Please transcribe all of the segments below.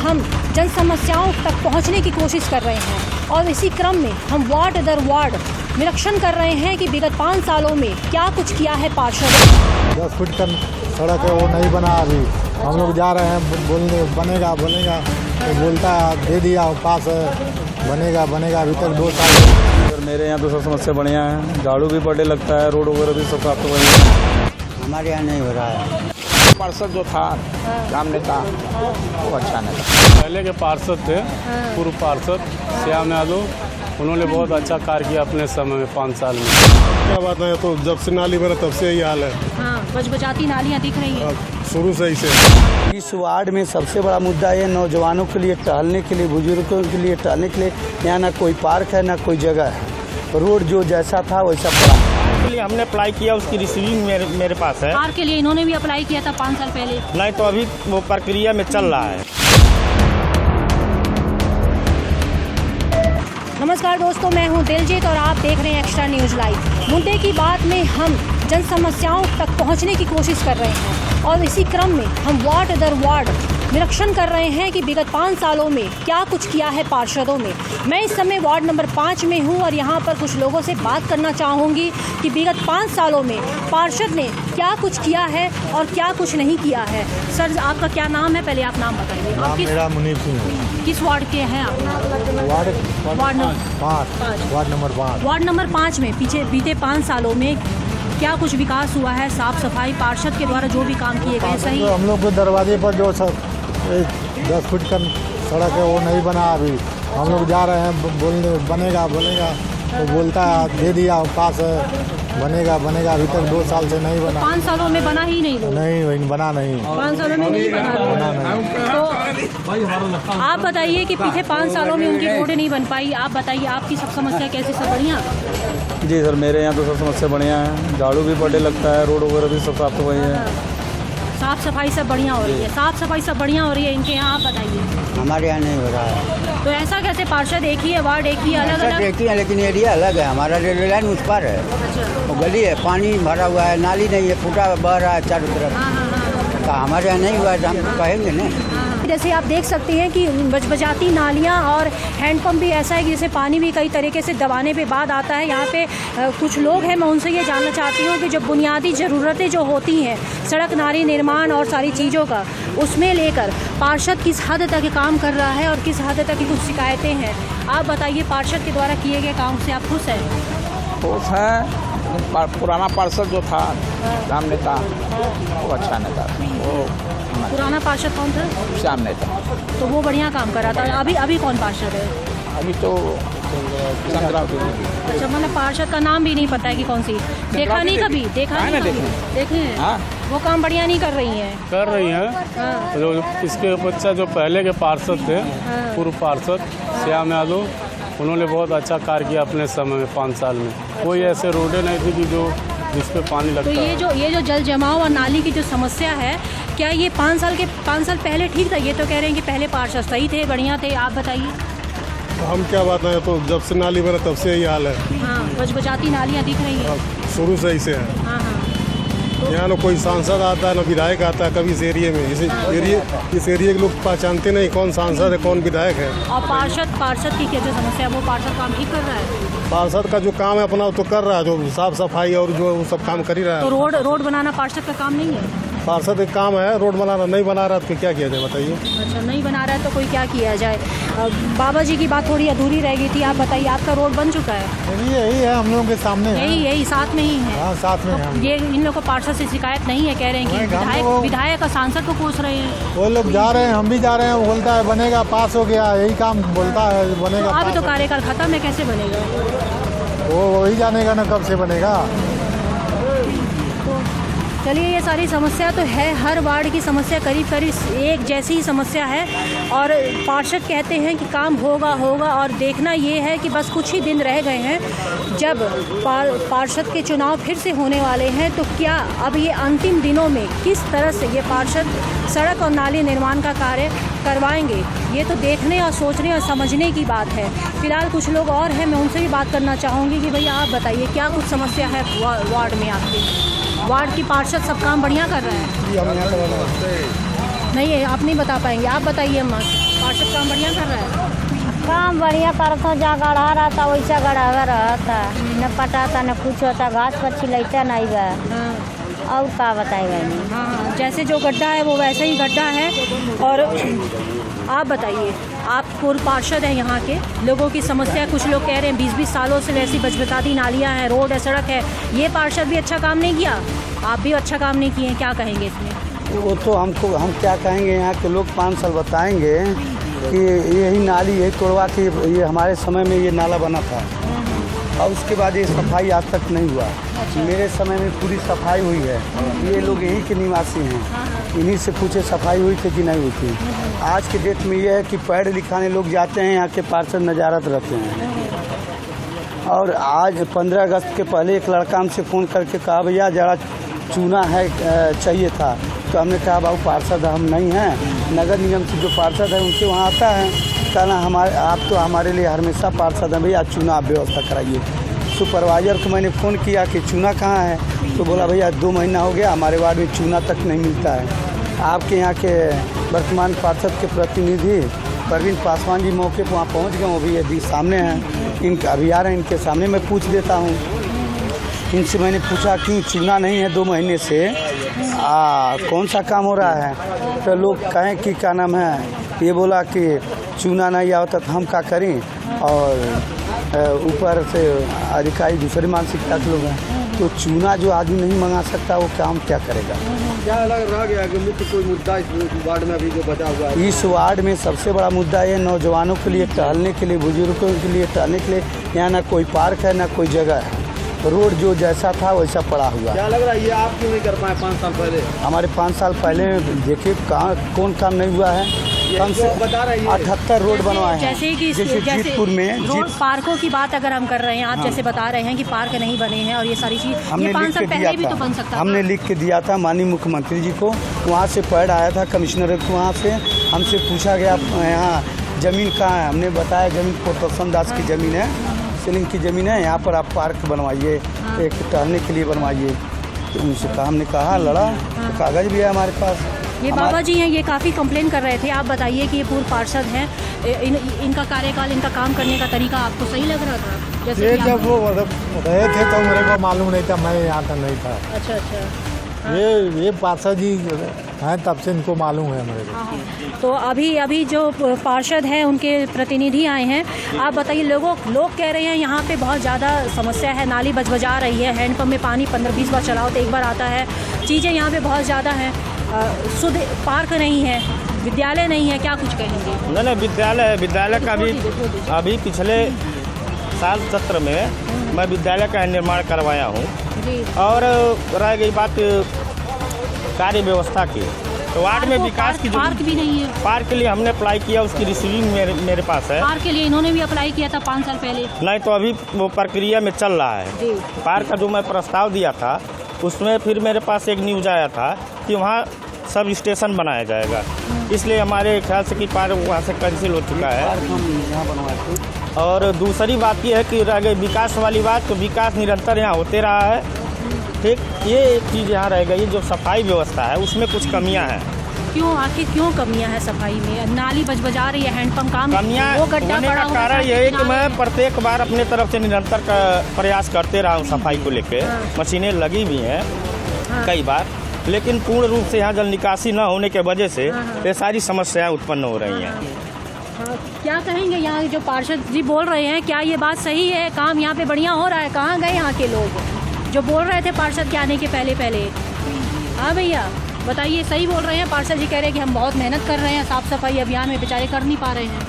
हम जन समस्याओं तक पहुंचने की कोशिश कर रहे हैं और इसी क्रम में हम वार्ड दर वार्ड निरीक्षण कर रहे हैं कि विगत 5 सालों में क्या कुछ किया है पार्षद। 10 फुट का सड़क है वो नहीं बना अभी। हम लोग जा रहे हैं बोलने बनेगा तो बोलता दे दिया पास बनेगा अभी तक 2 साल। सर मेरे यहाँ तो सब समस्या बढ़िया है, झाड़ू भी बर्थडे लगता है, रोड वगैरह भी सब साफ तो बढ़िया है। हमारे यहाँ नहीं हो रहा है। पार्षद जो था राम नेता वो अच्छा नहीं था। पहले के पार्षद थे पूर्व पार्षद श्याम यादव, उन्होंने बहुत अच्छा कार्य किया अपने समय में 5 साल में। क्या बात है, तो जब से नाली बना तब से यही हाल है। हाँ, बचबचाती नालियाँ दिख रही हैं शुरू से ही से। इस वार्ड में सबसे बड़ा मुद्दा ये नौजवानों के लिए टहलने के लिए, बुजुर्गों के लिए टहलने के लिए यहाँ ना कोई पार्क है ना कोई जगह है। रोड जो जैसा था वैसा पड़ा। के लिए हमने अप्लाई किया, उसकी रिसीविंग मेरे पास है। कार के लिए इन्होंने भी अप्लाई किया था 5 साल पहले। नहीं तो अभी वो प्रक्रिया में चल रहा है। नमस्कार दोस्तों, मैं हूं दिलजीत और आप देख रहे हैं एक्स्ट्रा न्यूज़ लाइव। मुद्दे की बात में हम जन समस्याओं तक पहुंचने की कोशिश कर रहे हैं और इसी क्रम में हम वार्ड दर वार्ड निरीक्षण कर रहे हैं कि विगत 5 सालों में क्या कुछ किया है पार्षदों में। मैं इस समय वार्ड नंबर 5 में हूं और यहां पर कुछ लोगों से बात करना चाहूँगी कि विगत 5 सालों में पार्षद ने क्या कुछ किया है और क्या कुछ नहीं किया है। सर आपका क्या नाम है, पहले आप नाम बताइए। नाम मेरा मुनीब सिंह है। किस वार्ड के हैं आप? वार्ड नंबर 5 में बीते 5 सालों में क्या कुछ विकास हुआ है? साफ सफाई पार्षद के द्वारा जो भी काम किए गए सही? तो हम लोग के दरवाजे पर जो सब 10 फुट का सड़क है वो नहीं बना अभी। हम लोग जा रहे हैं बोलने बनेगा तो बोलता दे दिया पास बनेगा अभी तक 2 साल से नहीं बना। 5 सालों में बना ही नहीं? नहीं बना नहीं। 5 सालों में नहीं बना। तो आप बताइए कि पिछले 5 सालों में उनकी रोड नहीं बन पाई। आप बताइए आपकी सब समस्या कैसे? सब बढ़िया? जी सर मेरे यहाँ तो सब समस्या बढ़िया है, झाड़ू भी बर्थडे लगता है, रोड वगैरह भी सब साफ तो बढ़िया है। साफ सफाई सब बढ़िया हो रही है? साफ सफाई सब बढ़िया हो रही है इनके यहाँ? आप बताइए। हमारे यहाँ नहीं हो रहा है। तो ऐसा कैसे? पार्षद एक ही है, वार्ड एक ही है, अलग एक ही है लेकिन एरिया अलग है। हमारा रेलवे लाइन उस पर है, वो गली है, पानी भरा हुआ है, नाली नहीं है, फूटा बह रहा है चारों तरफ। तो हमारे यहाँ नहीं हुआ है तो हम कहेंगे ना। जैसे आप देख सकते हैं कि बचबचाती नालियाँ और हैंडपम्प भी ऐसा है कि जैसे पानी भी कई तरीके से दबाने पे बाद आता है। यहाँ पे कुछ लोग हैं, मैं उनसे ये जानना चाहती हूँ कि जो बुनियादी ज़रूरतें जो होती हैं सड़क नाली निर्माण और सारी चीज़ों का, उसमें लेकर पार्षद किस हद तक काम कर रहा है और किस हद तक की कुछ शिकायतें हैं। आप बताइए पार्षद के द्वारा किए गए काम से आप खुश हैं? खुश है। पुराना पार्षद जो था राम नेता वो अच्छा नेता था। वो पुराना पार्षद कौन था? श्याम नेता। तो वो बढ़िया काम कर रहा था। अभी कौन पार्षद है? अभी तो चंद्रावती। अच्छा, मतलब पार्षद का नाम भी नहीं पता है कि कौन सी? देखा नहीं कभी? देखा नहीं कभी? देखे हैं? हाँ, वो काम बढ़िया नहीं कर रही हैं? कर रही हैं। हाँ। जो इसके बच्चा जो पहले के पार्षद थे पूर्व पार्षद श्याम यादव, उन्होंने बहुत अच्छा कार्य किया अपने समय में 5 साल में। कोई ऐसे रोडें नहीं थी कि जो जिस पे पानी लगता तो ये जो जल जमाव और नाली की जो समस्या है, क्या ये 5 साल पहले ठीक था? ये तो कह रहे हैं कि पहले पार्षद सही थे, बढ़िया थे। आप बताइए। तो हम क्या बात है, तो जब से नाली बना तब से यही हाल है। हाँ, बचबचाती नालियाँ दिख रही हैं शुरू से ही से है। हाँ। यहाँ ना कोई सांसद आता है ना विधायक आता है कभी इस एरिया में। इस एरिया के लोग पहचानते नहीं कौन सांसद है कौन विधायक है। और पार्षद की क्या जो समस्या है वो पार्षद काम ठीक कर रहा है? पार्षद का जो काम है अपना तो कर रहा है, जो साफ सफाई और जो वो सब काम कर ही रहा है। तो रोड बनाना पार्षद का काम नहीं है? पार्षद एक काम है, रोड बनाना। नहीं बना रहा तो क्या किया जाए बताइए? अच्छा, नहीं बना रहा है तो कोई क्या किया जाए? बाबा जी की बात थोड़ी अधूरी रह गई थी। आप बताइए, आपका रोड बन चुका है? यही है, हम लोगों के सामने है। यही साथ में ही है। हाँ, साथ में तो है। ये इन लोगों को पार्षद से शिकायत नहीं है? कह रहे हैं कि विधायक और सांसद को कोस रहे हैं। वो लोग जा रहे हैं, हम भी जा रहे हैं। बोलता है बनेगा, पास हो गया, यही काम बोलता है बनेगा। तो अभी तो कार्यकाल खत्म है, कैसे बनेगा? वो वही जानेगा ना कब से बनेगा। चलिए, ये सारी समस्या तो है, हर वार्ड की समस्या करीब एक जैसी ही समस्या है। और पार्षद कहते हैं कि काम होगा और देखना ये है कि बस कुछ ही दिन रह गए हैं जब पार्षद के चुनाव फिर से होने वाले हैं। तो क्या अब ये अंतिम दिनों में किस तरह से ये पार्षद सड़क और नाली निर्माण का कार्य करवाएंगे, ये तो देखने और सोचने और समझने की बात है। फिलहाल कुछ लोग और हैं, मैं उनसे भी बात करना चाहूँगी कि भैया आप बताइए क्या कुछ समस्या है वार्ड में आपके? वार्ड की पार्षद सब काम बढ़िया कर रहे हैं? नहीं, आप नहीं बता पाएंगे, आप बताइए। पार्षद काम बढ़िया कर रहा है? काम बढ़िया करता हूँ, जहाँ गढ़ा रहता वैसा गढ़ावा रहता, न पटाता न कुछ होता, घास पर छिलैता नहीं बा। और का बताएगा नहीं। हाँ, जैसे जो गड्ढा है वो वैसे ही गड्ढा है। और आप बताइए, आप पूर्व पार्षद हैं यहाँ के, लोगों की समस्या, कुछ लोग कह रहे हैं 20-20 सालों से वैसी बजबताती नालियाँ हैं, रोड है, सड़क है, ये पार्षद भी अच्छा काम नहीं किया, आप भी अच्छा काम नहीं किए, क्या कहेंगे इसमें? वो तो हम क्या कहेंगे, यहाँ के लोग 5 साल बताएंगे कि यही नाली यही तोड़वा के ये हमारे समय में ये नाला बना था और उसके बाद ये सफाई आज तक नहीं हुआ। मेरे समय में पूरी सफाई हुई है, ये लोग यहीं के निवासी हैं, इन्हीं से पूछे सफाई हुई थी कि नहीं हुई थी। आज के डेट में ये है कि पढ़ लिखाने लोग जाते हैं, यहाँ के पार्षद नजारत रहते हैं। और आज 15 अगस्त के पहले एक लड़का हमसे फ़ोन करके कहा भैया जरा चूना है चाहिए था, तो हमने कहा बाबू पार्षद हम नहीं हैं, नगर निगम से जो पार्षद है उनके वहाँ आता है, कहना हमारे आप तो हमारे लिए हमेशा पार्षद हैं भैया, चूना आप व्यवस्था कराइए। सुपरवाइजर को मैंने फ़ोन किया कि चूना कहाँ है, तो बोला भैया 2 महीना हो गया हमारे वार्ड में चूना तक नहीं मिलता है। आपके यहाँ के वर्तमान पार्षद के प्रतिनिधि परवीन पासवान जी मौके पर वहाँ पहुँच गए, वो भी यदि सामने हैं, इनका अभी आ रहे हैं, इनके सामने मैं पूछ देता हूँ। इनसे मैंने पूछा क्यों चूना नहीं है 2 महीने से, कौन सा काम हो रहा है? तो लोग कहें कि क्या नाम है, ये बोला कि चूना नहीं आता तो हम क्या करें, और ऊपर से अधिकारी दूसरे मानसिकता के लोग हैं, तो चूना जो आदमी नहीं मंगा सकता वो काम क्या करेगा? क्या लग रहा है कि मुख्य कोई मुद्दा इस वार्ड में अभी जो बचा हुआ है? इस वार्ड में सबसे बड़ा मुद्दा है नौजवानों के लिए टहलने के लिए, बुजुर्गों के लिए टहलने के लिए यहाँ ना कोई पार्क है ना कोई जगह है, रोड जो जैसा था वैसा पड़ा हुआ। क्या लग रहा है ये आप क्यों नहीं कर पाए 5 साल पहले? हमारे 5 साल पहले देखिए कहाँ कौन काम नहीं हुआ है, कम से 78 रोड बनवाए हैं। जैसे कि जीतपुर में रोड पार्कों की बात अगर हम कर रहे हैं, आप जैसे बता रहे हैं कि पार्क नहीं बने हैं और ये सारी चीज, हमने ये 5 साल पहले भी तो बन सकता था। हमने लिख के दिया था माननीय मुख्यमंत्री जी को, वहाँ से पैड आया था कमिश्नर को, वहाँ से हमसे पूछा गया यहाँ ज़मीन कहाँ है, हमने बताया ज़मीन प्रोटेक्शन दास की ज़मीन है, सीलिंग की ज़मीन है, यहाँ पर आप पार्क बनवाइए, एक टहलने के लिए बनवाइए। तो उनसे कहा, हमने कहा लड़ा, तो कागज़ भी है हमारे पास। ये बाबा जी हैं, ये काफ़ी कंप्लेन कर रहे थे, आप बताइए कि ये पूर्व पार्षद हैं, इनका कार्यकाल, इनका काम करने का तरीका आपको सही लग रहा था? जैसे ये जब वो रहे थे तो मेरे को मालूम नहीं था, मैं यहाँ तक नहीं था। अच्छा अच्छा। ये पार्षद जी हैं तब से इनको मालूम है मेरे को। तो अभी जो पार्षद हैं उनके प्रतिनिधि आए हैं, आप बताइए, लोग कह रहे हैं यहाँ पे बहुत ज़्यादा समस्या है, नाली बजबजा रही है, हैंडपम्प में पानी 15-20 बार चलाओ तो एक बार आता है, चीज़ें यहाँ पे बहुत ज़्यादा हैं, शुद्ध पार्क नहीं है, विद्यालय नहीं है, क्या कुछ कहेंगे? नहीं, विद्यालय का भी अभी पिछले साल सत्र में मैं विद्यालय का निर्माण करवाया हूँ। और रह गई बात कार्य व्यवस्था की, तो वार्ड में विकास की, पार्क भी नहीं है। पार्क के लिए हमने अप्लाई किया, उसकी रिसीविंग मेरे पास है। पार्क के लिए इन्होंने भी अप्लाई किया था 5 साल पहले। नहीं, तो अभी वो प्रक्रिया में चल रहा है जी। पार्क का जो मैं प्रस्ताव दिया था उसमें फिर मेरे पास एक न्यूज आया था कि वहाँ सब स्टेशन बनाया जाएगा, इसलिए हमारे ख्याल से कि पार्क वहाँ से कैंसिल हो चुका है। और दूसरी बात ये है कि रह गई विकास वाली बात, तो विकास निरंतर यहाँ होते रहा है, ठीक। ये एक चीज़ यहाँ रह गई, जो सफाई व्यवस्था है उसमें कुछ कमियाँ हैं। आखिर क्यों कमियां हैं सफाई में? नाली बजबजा रही है, हैंडपंप काम, कमियाँ होने का कारण यह है कि मैं प्रत्येक बार अपने तरफ से निरंतर प्रयास करते रहा हूँ सफाई को लेकर। मशीनें लगी भी हैं कई बार, लेकिन पूर्ण रूप से यहाँ जल निकासी न होने के वजह से ये सारी समस्याएं उत्पन्न हो रही हैं। क्या कहेंगे यहाँ जो पार्षद जी बोल रहे हैं, क्या ये बात सही है? काम यहाँ पे बढ़िया हो रहा है? कहाँ गए यहाँ के लोग जो बोल रहे थे पार्षद के आने के पहले? हाँ भैया बताइए, सही बोल रहे हैं? पार्षद जी कह रहे हैं कि हम बहुत मेहनत कर रहे हैं साफ सफाई अभियान में, बेचारे कर नहीं पा रहे हैं।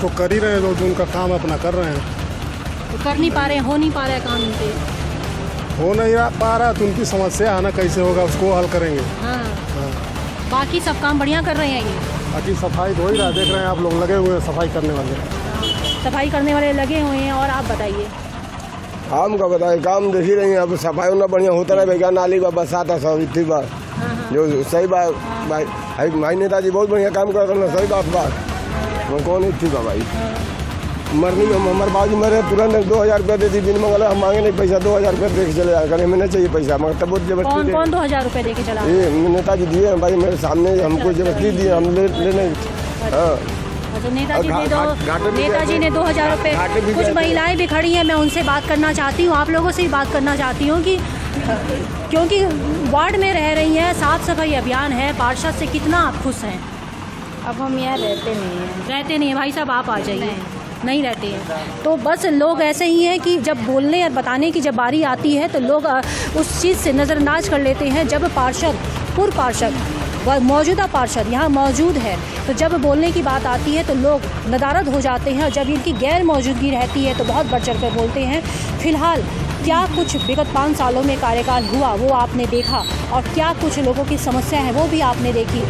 तो कर ही रहे हैं, तो उनका काम अपना कर रहे हैं, तो कर नहीं पा रहे हैं, हो नहीं पा रहा है काम इनसे, हो नहीं पा रहा, तो उनकी समस्या है ना, कैसे होगा उसको हल करेंगे। हाँ। बाकी सब काम बढ़िया कर रहे हैं ये? बाकी सफाई तो हो ही रहा, देख रहे हैं आप लोग लगे हुए हैं सफाई करने वाले लगे हुए हैं। और आप बताइए? हम का बताए, काम देख ही रही हैं, अब सफाई होना बढ़िया होता रहे भैया, नाली बा बरसात है सब इतनी बार जो सही बात भाई नेताजी बहुत बढ़िया काम कर रहे हैं, सही बात कौन ही ठीक है भाई। मरनी में हमारे बाजू मरे तुरंत 2000 रुपया दे दी, बिन मंगल हम मांगे नहीं पैसा, 2000 रुपया दे के चले जाए, हमें नहीं चाहिए पैसा, मगर तब बहुत जबरदस्ती। कौन 2000 रुपये दे के चला? ये नेताजी दिए भाई, मेरे सामने हमको जबरदस्ती दिए, हम ले नहीं। हाँ, अच्छा, नेताजी ने घाटे भी नेताजी ने 2000 घाटे भी रुपये। कुछ गए थे। महिलाएं भी खड़ी हैं, मैं उनसे बात करना चाहती हूँ, आप लोगों से भी बात करना चाहती हूँ कि क्योंकि वार्ड में रह रही हैं, साफ सफाई अभियान है, पार्षद से कितना आप खुश हैं? अब हम यहाँ रहते नहीं हैं। भाई साहब आप आ जाइए। नहीं रहते हैं तो बस लोग ऐसे ही हैं कि जब बोलने और बताने की जब बारी आती है तो लोग उस चीज़ से नज़रअंदाज कर लेते हैं। जब पार्षद, पूर्व पार्षद व मौजूदा पार्षद यहाँ मौजूद है तो जब बोलने की बात आती है तो लोग नदारद हो जाते हैं, और जब इनकी गैर मौजूदगी रहती है तो बहुत बढ़ चढ़ कर बोलते हैं। फिलहाल क्या कुछ विगत 5 सालों में कार्यकाल हुआ वो आपने देखा, और क्या कुछ लोगों की समस्या है वो भी आपने देखी।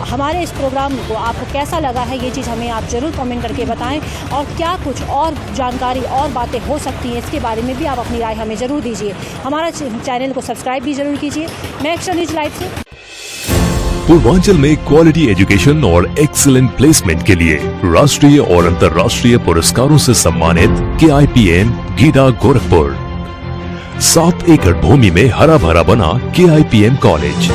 हमारे इस प्रोग्राम को आपको कैसा लगा है ये चीज़ हमें आप ज़रूर कमेंट करके बताएं, और क्या कुछ और जानकारी और बातें हो सकती हैं इसके बारे में भी आप अपनी राय हमें ज़रूर दीजिए। हमारा चैनल को सब्सक्राइब भी ज़रूर कीजिए। मैं एक्स्ट्रा न्यूज़ लाइव से। पूर्वांचल में क्वालिटी एजुकेशन और एक्सीलेंट प्लेसमेंट के लिए राष्ट्रीय और अंतर्राष्ट्रीय पुरस्कारों से सम्मानित KIPM गीडा गोरखपुर। 7 एकड़ भूमि में हरा भरा बना KIPM कॉलेज,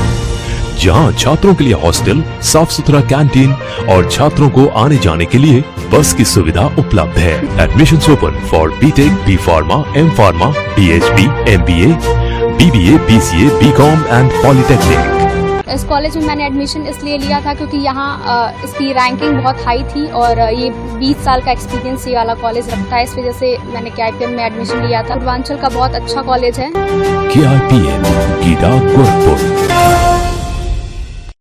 जहां छात्रों के लिए हॉस्टल, साफ सुथरा कैंटीन और छात्रों को आने जाने के लिए बस की सुविधा उपलब्ध है। Admissions open for BTech, B Pharma, M Pharma, PhD, MBA, BBA, BCA, BCom and polytechnic. इस कॉलेज में मैंने एडमिशन इसलिए लिया था क्योंकि यहाँ इसकी रैंकिंग बहुत हाई थी, और ये 20 साल का एक्सपीरियंस ये वाला कॉलेज रखता है। इस वजह से मैंने KIPM में एडमिशन लिया था। पूर्वांचल का बहुत अच्छा कॉलेज है। KIPM गीडा गोरखपुर।